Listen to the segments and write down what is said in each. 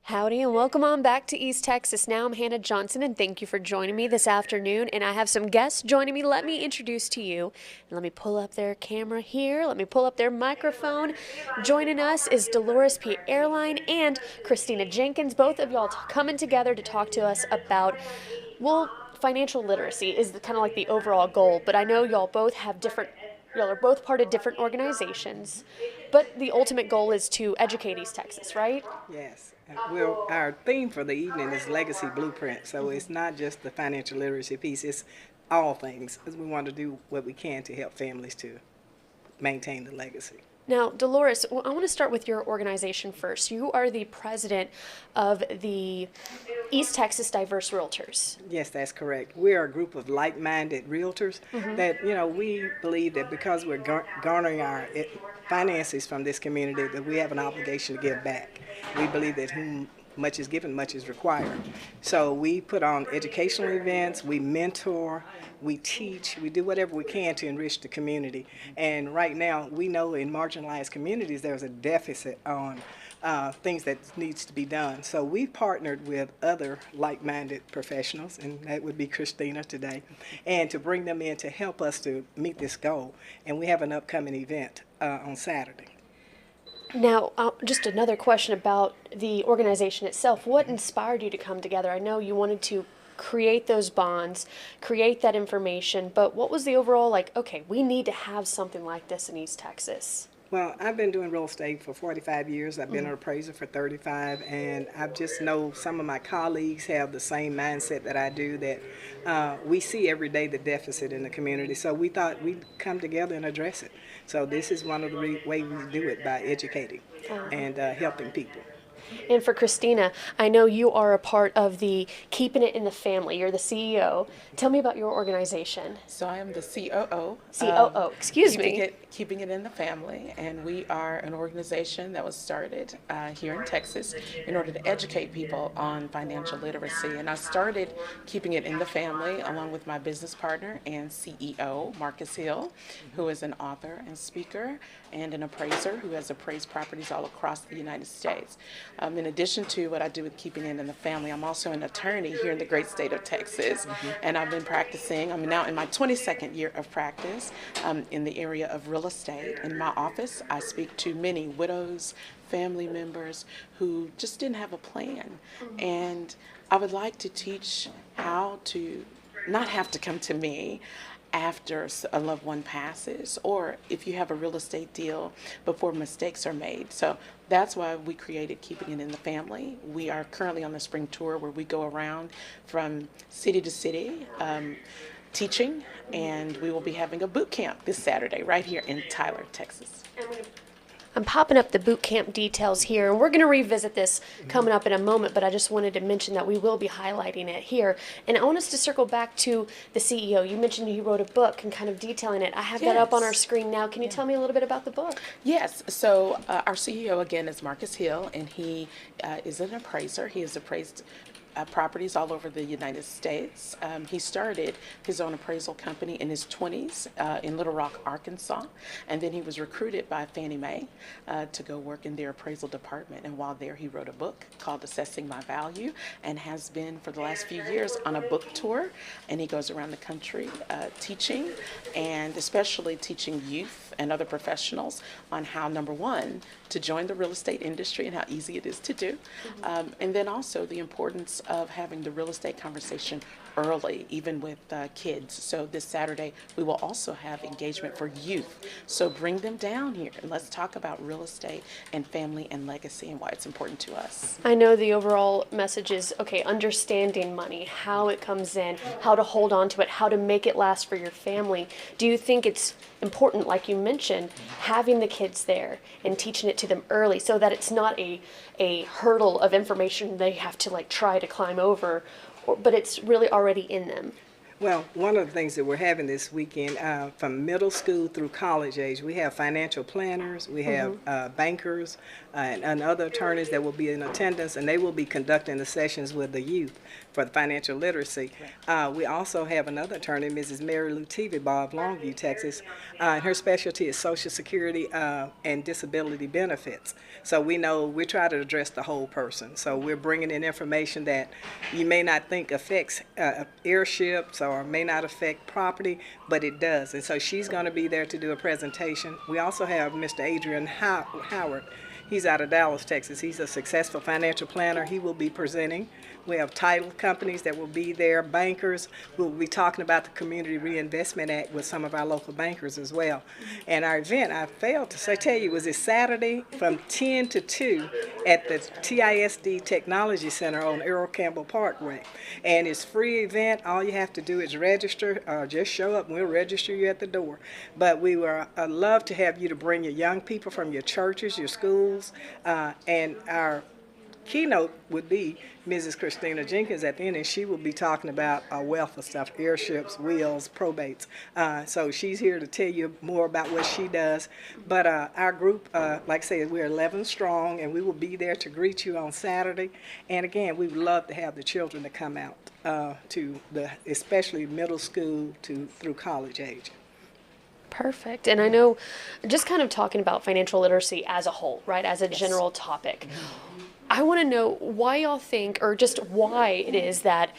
Howdy and welcome on back to East Texas. Now I'm Hannah Johnson and thank you for joining me this afternoon. And I have some guests joining me. Let me introduce to you. And let me pull up their camera here. Let me pull up their microphone. Joining us is Dolores P. Airline and Christina Jenkins. Both of y'all coming together to talk to us about, well, financial literacy is kind of like the overall goal. But I know y'all are both part of different organizations. But the ultimate goal is to educate East Texas, right? Yes. Our theme for the evening is Legacy Blueprint. So it's not just the financial literacy piece, it's all things. Because we want to do what we can to help families to maintain the legacy. Now, Dolores, I want to start with your organization first. You are the president of the East Texas Diverse Realtors. Yes, that's correct. We are a group of like-minded realtors that, we believe that because we're garnering our finances from this community, that we have an obligation to give back. We believe that whom much is given, much is required. So we put on educational events, we mentor, we teach, we do whatever we can to enrich the community. And right now, we know in marginalized communities there's a deficit on things that needs to be done. So we've partnered with other like-minded professionals, and that would be Christina today, and to bring them in to help us to meet this goal. And we have an upcoming event on Saturday. Now, just another question about the organization itself. What inspired you to come together? I know you wanted to create those bonds, create that information, but what was the overall, like, okay, we need to have something like this in East Texas? Well, I've been doing real estate for 45 years. I've been an appraiser for 35, and I just know some of my colleagues have the same mindset that I do, that we see every day the deficit in the community. So we thought we'd come together and address it. So this is one of the ways we do it, by educating and helping people. And for Christina, I know you are a part of the Keeping It in the Family. You're the CEO. Tell me about your organization. So I am the COO. COO, excuse keeping me. Keeping it in the family, and we are an organization that was started here in Texas in order to educate people on financial literacy. And I started Keeping It in the Family along with my business partner and CEO, Marcus Hill, who is an author and speaker and an appraiser who has appraised properties all across the United States. In addition to what I do with Keeping It in the Family, I'm also an attorney here in the great state of Texas, and I've been practicing. I'm now in my 22nd year of practice in the area of real estate. In my office, I speak to many widows, family members who just didn't have a plan, and I would like to teach how to not have to come to me after a loved one passes, or if you have a real estate deal before mistakes are made. So that's why we created Keeping It in the Family. We are currently on the spring tour where we go around from city to city teaching, and we will be having a boot camp this Saturday right here in Tyler, Texas. I'm popping up the boot camp details here, and we're going to revisit this coming up in a moment, but I just wanted to mention that we will be highlighting it here. And I want us to circle back to the CEO. You mentioned he wrote a book and kind of detailing it. I have that up on our screen now. Can you tell me a little bit about the book? Yes, so our CEO again is Marcus Hill, and he is an appraiser. He has appraised properties all over the United States. He started his own appraisal company in his 20s in Little Rock, Arkansas, and then he was recruited by Fannie Mae to go work in their appraisal department. And while there, he wrote a book called Assessing My Value, and has been for the last few years on a book tour. And he goes around the country teaching, and especially teaching youth and other professionals on how, number one, to join the real estate industry and how easy it is to do, and then also the importance of having the real estate conversation early, even with kids. So this Saturday, we will also have engagement for youth. So bring them down here and let's talk about real estate and family and legacy and why it's important to us. I know the overall message is, okay, understanding money, how it comes in, how to hold on to it, how to make it last for your family. Do you think it's important, like you mentioned, having the kids there and teaching it to them early so that it's not a hurdle of information they have to like try to climb over, but it's really already in them? Well, one of the things that we're having this weekend, from middle school through college age, we have financial planners, we have bankers, and other attorneys that will be in attendance, and they will be conducting the sessions with the youth for the financial literacy. We also have another attorney, Mrs. Mary Lou Teveba of Longview, Texas, and her specialty is Social Security and disability benefits. So we know we try to address the whole person. So we're bringing in information that you may not think affects airships or may not affect property, but it does. And so she's going to be there to do a presentation. We also have Mr. Adrian Howard. He's out of Dallas, Texas. He's a successful financial planner. He will be presenting. We have title companies that will be there, bankers. We'll be talking about the Community Reinvestment Act with some of our local bankers as well. And our event, I failed to tell you, was this Saturday from 10 to 2 at the TISD Technology Center on Earl Campbell Parkway. And it's a free event. All you have to do is register. Just show up and we'll register you at the door. But we would love to have you to bring your young people from your churches, your schools, and our keynote would be Mrs. Christina Jenkins at the end, and she will be talking about a wealth of stuff, airships, wills, probates. So she's here to tell you more about what she does. But our group, like I said, we're 11 strong, and we will be there to greet you on Saturday. And again, we would love to have the children to come out to especially middle school through college age. Perfect. And I know, just kind of talking about financial literacy as a whole, right, as a general topic, I want to know why y'all think, or just why it is that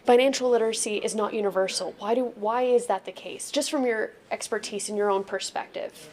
financial literacy is not universal. Why is that the case? Just from your expertise and your own perspective.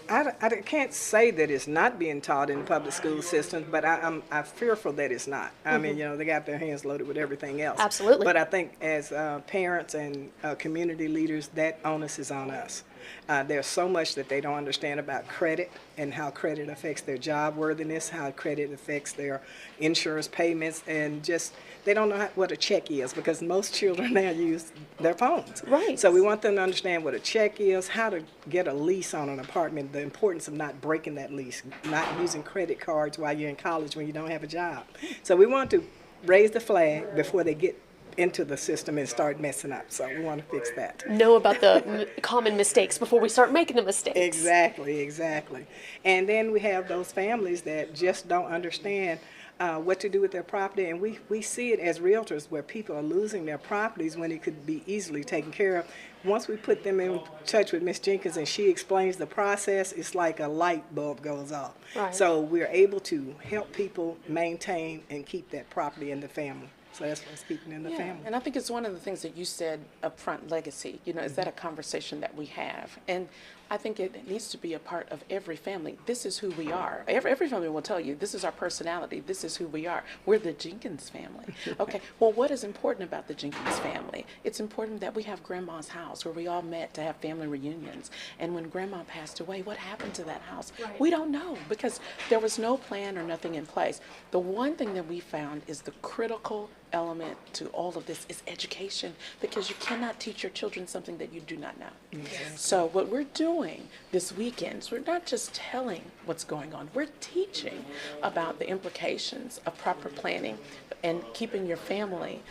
I can't say that it's not being taught in public school systems, but I'm fearful that it's not. I mean, they got their hands loaded with everything else. Absolutely. But I think as parents and community leaders, that onus is on us. There's so much that they don't understand about credit and how credit affects their job worthiness, how credit affects their insurance payments, and just they don't know what a check is because most children now use their phones. Right. So we want them to understand what a check is, how to get a lease on an apartment, the importance of not breaking that lease, not using credit cards while you're in college when you don't have a job. So we want to raise the flag before they get into the system and start messing up. So we want to fix that. Know about the common mistakes before we start making the mistakes. Exactly. And then we have those families that just don't understand what to do with their property. And we see it as realtors where people are losing their properties when it could be easily taken care of. Once we put them in touch with Ms. Jenkins and she explains the process, it's like a light bulb goes off. Right. So we're able to help people maintain and keep that property in the family. So that's what's keeping in the family. And I think it's one of the things that you said up front, legacy. Is that a conversation that we have? And I think it needs to be a part of every family. This is who we are. Every family will tell you, this is our personality, this is who we are. We're the Jenkins family. Okay, well, what is important about the Jenkins family? It's important that we have Grandma's house where we all met to have family reunions. And when Grandma passed away, what happened to that house? Right. We don't know because there was no plan or nothing in place. The one thing that we found is the critical element to all of this is education, because you cannot teach your children something that you do not know. Exactly. So what we're doing this weekend is we're not just telling what's going on, we're teaching about the implications of proper planning and keeping your family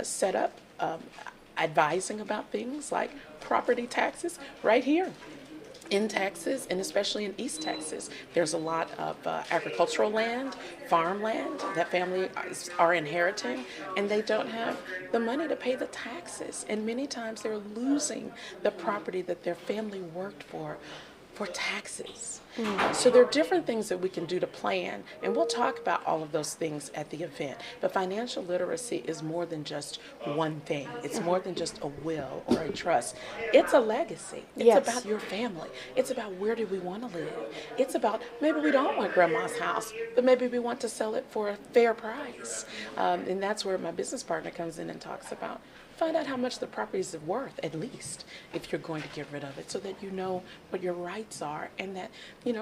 set up, advising about things like property taxes right here in Texas, and especially in East Texas. There's a lot of agricultural land, farmland that families are inheriting, and they don't have the money to pay the taxes. And many times they're losing the property that their family worked for taxes. So there are different things that we can do to plan, and we'll talk about all of those things at the event. But financial literacy is more than just one thing. It's more than just a will or a trust. It's a legacy. It's about your family. It's about where do we want to live. It's about maybe we don't want Grandma's house, but maybe we want to sell it for a fair price. And that's where my business partner comes in and talks about find out how much the property is worth, at least, if you're going to get rid of it, so that you know what your rights are, and that,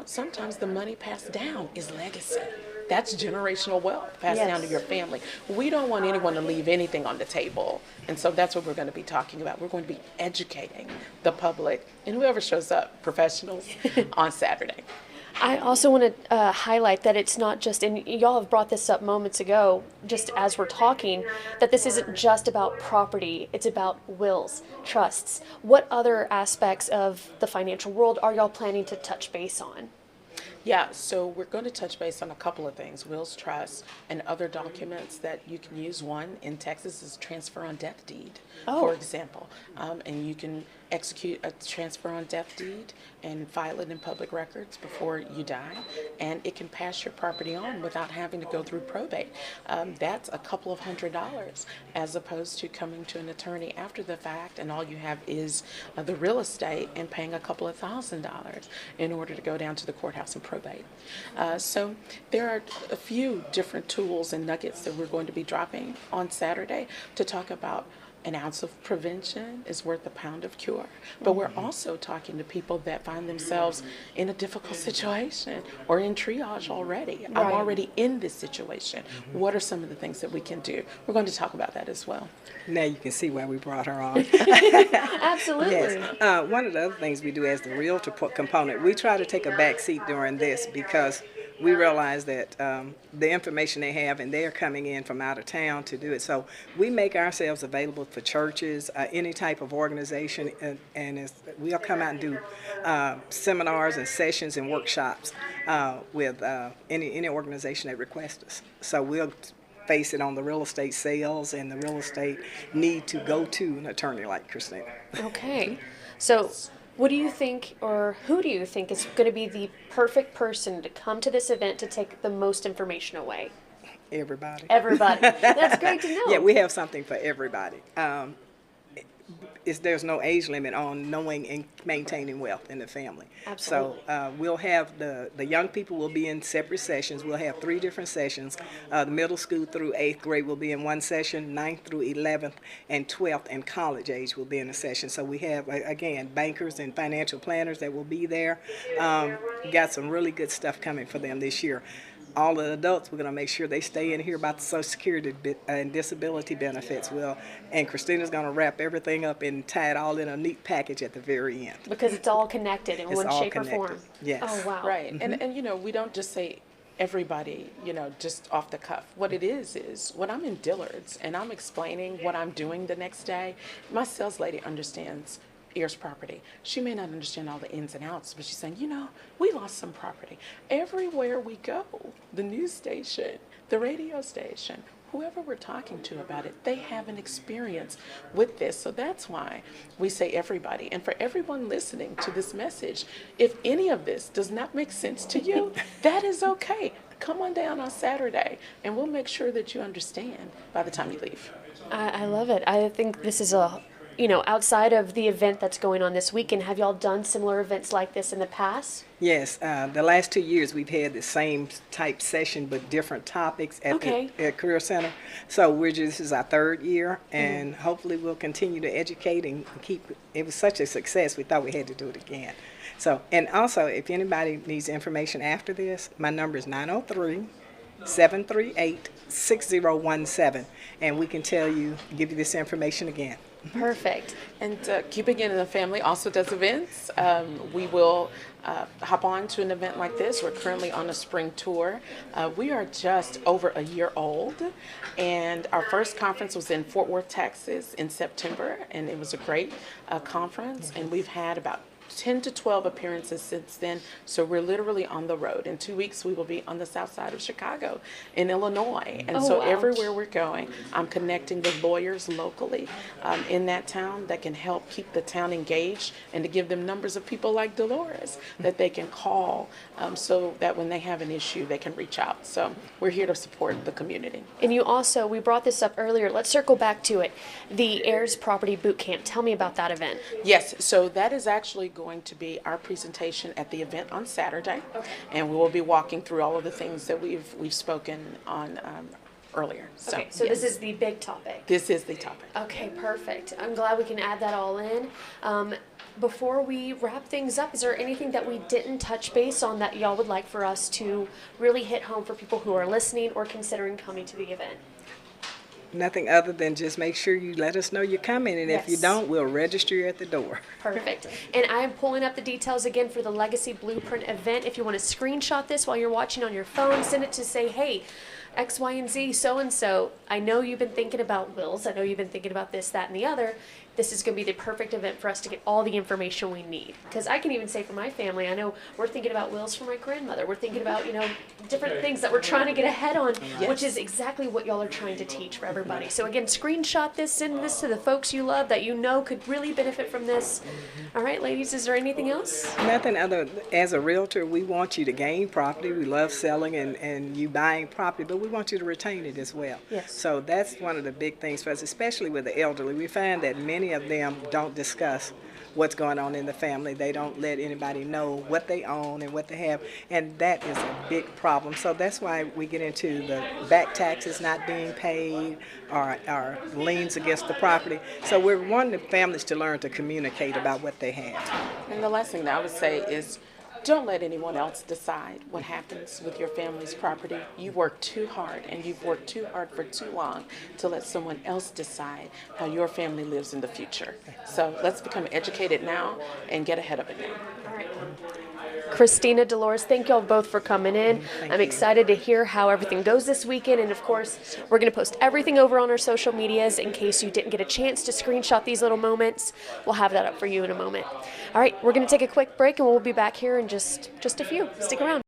sometimes the money passed down is legacy. That's generational wealth passed down to your family. We don't want anyone to leave anything on the table, and so that's what we're going to be talking about. We're going to be educating the public and whoever shows up, professionals, on Saturday. I also want to highlight that it's not just, and y'all have brought this up moments ago, just as we're talking, that this isn't just about property, it's about wills, trusts. What other aspects of the financial world are y'all planning to touch base on? Yeah, so we're going to touch base on a couple of things, wills, trusts, and other documents that you can use. One in Texas is transfer on death deed, for Oh. example. And you can execute a transfer on death deed and file it in public records before you die, and it can pass your property on without having to go through probate. That's a couple of $100 as opposed to coming to an attorney after the fact, and all you have is the real estate and paying a couple of $1,000 in order to go down to the courthouse and probate. So there are a few different tools and nuggets that we're going to be dropping on Saturday to talk about. An ounce of prevention is worth a pound of cure. But we're also talking to people that find themselves in a difficult situation or in triage already. I'm Right. already in this situation. What are some of the things that we can do? We're going to talk about that as well. Now you can see why we brought her on. Absolutely. Yes. One of the other things we do as the realtor component, we try to take a back seat during this because we realize that the information they have, and they're coming in from out of town to do it. So we make ourselves available for churches, any type of organization, and we'll come out and do seminars and sessions and workshops with any organization that requests us. So we'll face it on the real estate sales and the real estate need to go to an attorney like Christina. Okay. So, what do you think, or who do you think is going to be the perfect person to come to this event to take the most information away? Everybody. Everybody. That's great to know. Yeah, we have something for everybody. There's no age limit on knowing and maintaining wealth in the family. Absolutely. So we'll have the young people will be in separate sessions. We'll have 3 different sessions. The middle school through 8th grade will be in one session, 9th through 11th, and 12th and college age will be in a session. So we have, again, bankers and financial planners that will be there. We got some really good stuff coming for them this year. All the adults, we're going to make sure they stay in here about the Social Security and disability benefits. And Christina's going to wrap everything up and tie it all in a neat package at the very end. Because it's all connected in It's one all shape connected. or form. Yes. Oh, wow. Right. And you know, we don't just say everybody, you know, just off the cuff. What it is when I'm in Dillard's and I'm explaining what I'm doing the next day, my sales lady understands Ayers property. She may not understand all the ins and outs, but she's saying, you know, we lost some property. Everywhere we go, the news station, the radio station, whoever we're talking to about it, they have an experience with this. So that's why we say everybody. And for everyone listening to this message, if any of this does not make sense to you, that is okay. Come on down on Saturday, and we'll make sure that you understand by the time you leave. I love it. I think this is outside of the event that's going on this weekend, have y'all done similar events like this in the past? Yes, the last 2 years we've had the same type session but different topics at Okay. the Career Center. So this is our 3rd year, and hopefully we'll continue to educate and keep. It was such a success, we thought we had to do it again. So, and also, if anybody needs information after this, my number is 903-738-6017, and we can give you this information again. Perfect. And Keeping It in the Family also does events. We will hop on to an event like this. We're currently on a spring tour. We are just over a year old, and our first conference was in Fort Worth, Texas in September, and it was a great conference, and we've had about 10 to 12 appearances since then, so we're literally on the road. In 2 weeks, we will be on the south side of Chicago in Illinois. And so wow. everywhere we're going, I'm connecting with lawyers locally in that town that can help keep the town engaged and to give them numbers of people like Dolores that they can call so that when they have an issue, they can reach out. So we're here to support the community. And you also, we brought this up earlier, let's circle back to it, the Ayers Property Boot Camp. Tell me about that event. Yes, so that is actually going to be our presentation at the event on Saturday, and we will be walking through all of the things that we've spoken on earlier. So, Okay, so yes. this is the big topic. This is the topic. Okay, perfect. I'm glad we can add that all in. Before we wrap things up, is there anything that we didn't touch base on that y'all would like for us to really hit home for people who are listening or considering coming to the event? Nothing other than just make sure you let us know you're coming, and if you Yes. don't, we'll register you at the door. Perfect. And I am pulling up the details again for the Legacy Blueprint event. If you want to screenshot this while you're watching on your phone, send it to say, hey, X, Y, and Z, so-and-so, I know you've been thinking about wills. I know you've been thinking about this, that, and the other. this is going to be the perfect event for us to get all the information we need. Because I can even say for my family, I know we're thinking about wills for my grandmother. We're thinking about, different things that we're trying to get ahead on, which is exactly what y'all are trying to teach for everybody. So again, screenshot this, send this to the folks you love that you know could really benefit from this. All right, ladies, is there anything else? Nothing other. As a realtor, we want you to gain property. We love selling and you buying property, but we want you to retain it as well. Yes. So that's one of the big things for us, especially with the elderly. We find that many of them don't discuss what's going on in the family. They don't let anybody know what they own and what they have, and that is a big problem. So that's why we get into the back taxes not being paid or liens against the property. So we're wanting the families to learn to communicate about what they have. And the last thing that I would say is, don't let anyone else decide what happens with your family's property. You work too hard, and you've worked too hard for too long to let someone else decide how your family lives in the future. So let's become educated now and get ahead of it now. All right. Christina, Dolores, thank y'all both for coming in. I'm excited to hear how everything goes this weekend. And of course, we're going to post everything over on our social medias in case you didn't get a chance to screenshot these little moments. We'll have that up for you in a moment. All right, we're going to take a quick break and we'll be back here in just a few. Stick around.